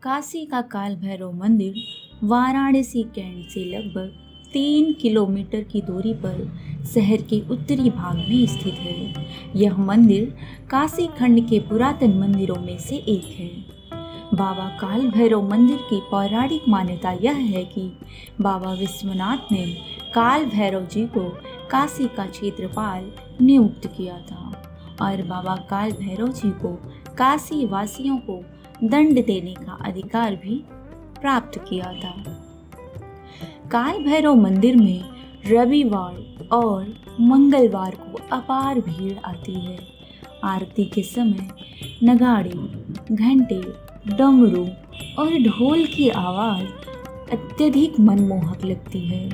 काशी का काल भैरव मंदिर वाराणसी कैंट से लगभग 3 किलोमीटर की दूरी पर शहर के उत्तरी भाग में स्थित है। यह मंदिर काशी खंड के पुरातन मंदिरों में से एक है। बाबा काल भैरव मंदिर की पौराणिक मान्यता यह है कि बाबा विश्वनाथ ने काल भैरव जी को काशी का क्षेत्रपाल नियुक्त किया था और बाबा काल भैरव जी को काशी वासियों को दंड देने का अधिकार भी प्राप्त किया था। काल भैरव मंदिर में रविवार और मंगलवार को अपार भीड़ आती है। आरती के समय नगाड़े, घंटे, डमरू और ढोल की आवाज़ अत्यधिक मनमोहक लगती है।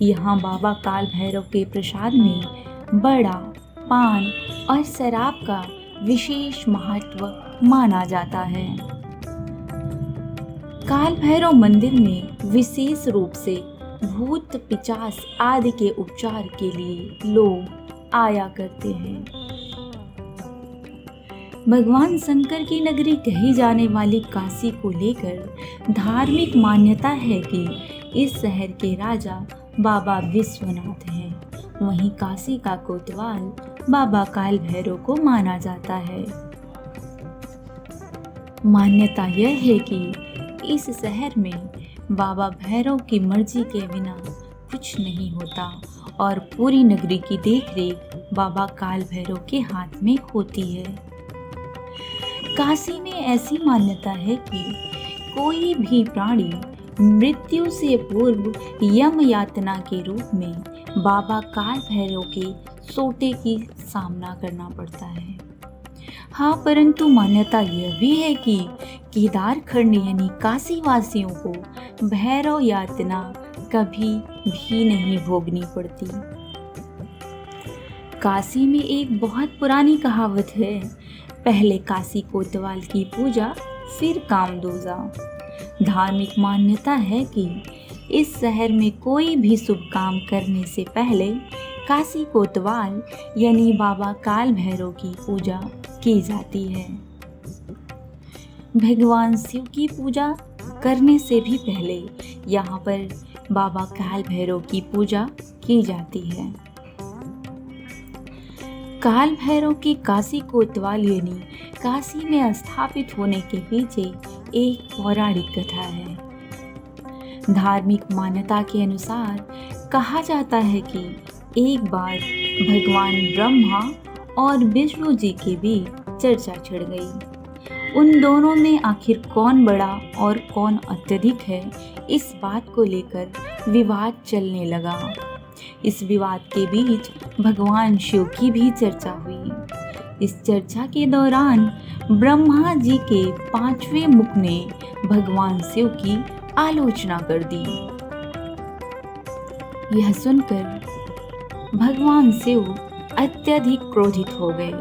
यहाँ बाबा काल भैरव के प्रसाद में बड़ा, पान और शराब का विशेष महत्व माना जाता है। काल भैरव मंदिर में विशेष रूप से भूत पिशाच आदि के उपचार के लिए लोग आया करते हैं। भगवान शंकर की नगरी कही जाने वाली काशी को लेकर धार्मिक मान्यता है कि इस शहर के राजा बाबा विश्वनाथ हैं। वहीं काशी का कोतवाल बाबा काल भैरव को माना जाता है। मान्यता यह है कि इस शहर में बाबा भैरव की मर्जी के बिना कुछ नहीं होता और पूरी नगरी की देखरेख बाबा काल भैरव के हाथ में होती है। काशी में ऐसी मान्यता है कि कोई भी प्राणी मृत्यु से पूर्व यम यातना के रूप में बाबा काल भैरव के सोटे की सामना करना पड़ता है। हाँ, परंतु मान्यता यह भी है कि केदार खंड यानी काशी वासियों को भैरव यातना कभी भी नहीं भोगनी पड़ती। काशी में एक बहुत पुरानी कहावत है, पहले काशी कोतवाल की पूजा फिर कामदूजा। धार्मिक मान्यता है कि इस शहर में कोई भी शुभ काम करने से पहले काशी कोतवाल यानी बाबा काल भैरव की पूजा की जाती है। भगवान शिव की पूजा करने से भी पहले यहाँ पर बाबा काल भैरव की पूजा की जाती है। काल भैरव की काशी कोतवाल यानी काशी में स्थापित होने के पीछे एक पौराणिक कथा है। धार्मिक मान्यता के अनुसार कहा जाता है कि एक बार भगवान ब्रह्मा और विष्णु जी के बीच चर्चा छिड़ गई। उन दोनों में आखिर कौन बड़ा और कौन अत्यधिक है, इस बात को लेकर विवाद चलने लगा। इस विवाद के बीच भगवान शिव की भी चर्चा हुई। इस चर्चा के दौरान ब्रह्मा जी के 5वें मुख ने भगवान शिव की आलोचना कर दी। यह सुनकर भगवान शिव अत्यधिक क्रोधित हो गए।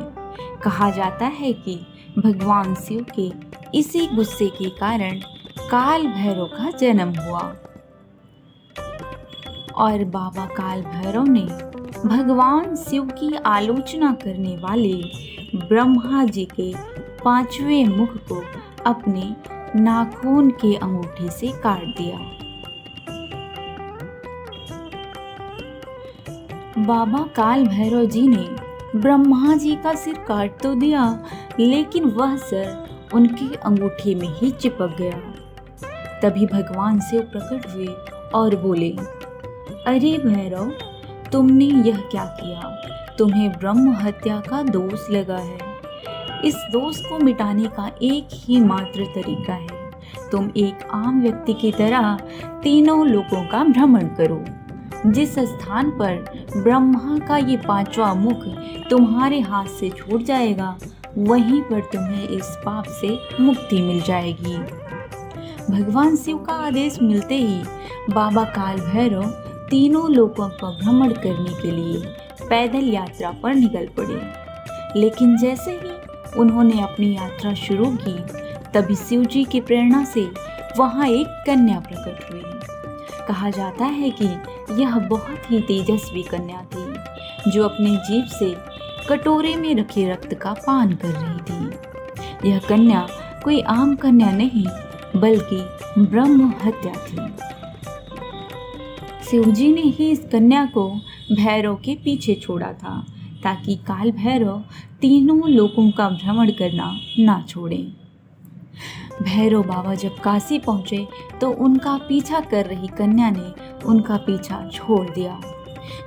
कहा जाता है कि भगवान शिव के इसी गुस्से के कारण काल भैरव का जन्म हुआ और बाबा काल भैरव ने भगवान शिव की आलोचना करने वाले ब्रह्मा जी के 5वें मुख को अपने नाखून के अंगूठे से काट दिया। बाबा काल भैरव जी ने ब्रह्मा जी का सिर काट तो दिया, लेकिन वह सिर उनके अंगूठे में ही चिपक गया। तभी भगवान शिव प्रकट हुए और बोले, अरे भैरव, तुमने यह क्या किया? तुम्हें ब्रह्म हत्या का दोष लगा है। इस दोष को मिटाने का एक ही मात्र तरीका है, तुम एक आम व्यक्ति की तरह तीनों लोकों का भ्रमण करो। जिस स्थान पर ब्रह्मा का ये 5वां मुख तुम्हारे हाथ से छूट जाएगा, वहीं पर तुम्हें इस पाप से मुक्ति मिल जाएगी। भगवान शिव का आदेश मिलते ही बाबा काल भैरव तीनों लोकों का भ्रमण करने के लिए पैदल यात्रा पर निकल पड़े। लेकिन जैसे ही उन्होंने अपनी यात्रा शुरू की, तभी शिव जी की प्रेरणा से वहाँ एक कन्या प्रकट हुई। कहा जाता है कि यह बहुत ही तेजस्वी कन्या थी, जो अपने जीभ से कटोरे में रखे रक्त का पान कर रही थी। यह कन्या कोई आम कन्या नहीं, बल्कि ब्रह्म हत्या थी। शिवजी ने ही इस कन्या को भैरव के पीछे छोड़ा था ताकि काल भैरव तीनों लोकों का भ्रमण करना ना छोड़ें। भैरव बाबा जब काशी पहुंचे तो उनका पीछा कर रही कन्या ने उनका पीछा छोड़ दिया।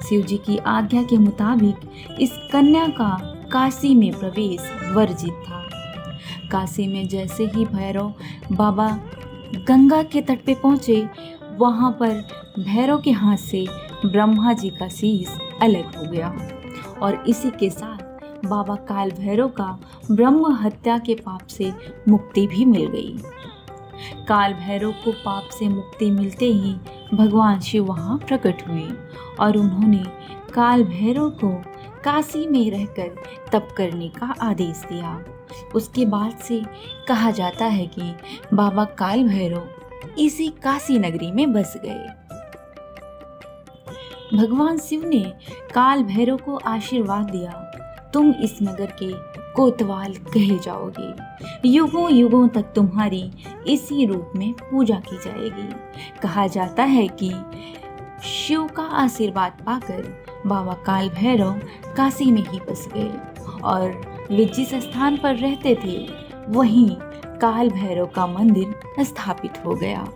शिवजी की आज्ञा के मुताबिक इस कन्या का काशी में प्रवेश वर्जित था। काशी में जैसे ही भैरव बाबा गंगा के तट पे पहुंचे, वहां पर भैरव के हाथ से ब्रह्मा जी का शीश अलग हो गया और इसी के साथ बाबा काल भैरव का ब्रह्म हत्या के पाप से मुक्ति भी मिल गई। काल भैरव को पाप से मुक्ति मिलते ही भगवान शिव वहाँ प्रकट हुए और उन्होंने काल भैरव को काशी में रहकर तप करने का आदेश दिया। उसके बाद से कहा जाता है कि बाबा काल भैरव इसी काशी नगरी में बस गए। भगवान शिव ने काल भैरव को आशीर्वाद दिया, तुम इस नगर के कोतवाल कहे जाओगे, युगों युगों तक तुम्हारी इसी रूप में पूजा की जाएगी। कहा जाता है कि शिव का आशीर्वाद पाकर बाबा काल भैरव काशी में ही बस गए और वे जिस स्थान पर रहते थे वहीं काल भैरव का मंदिर स्थापित हो गया।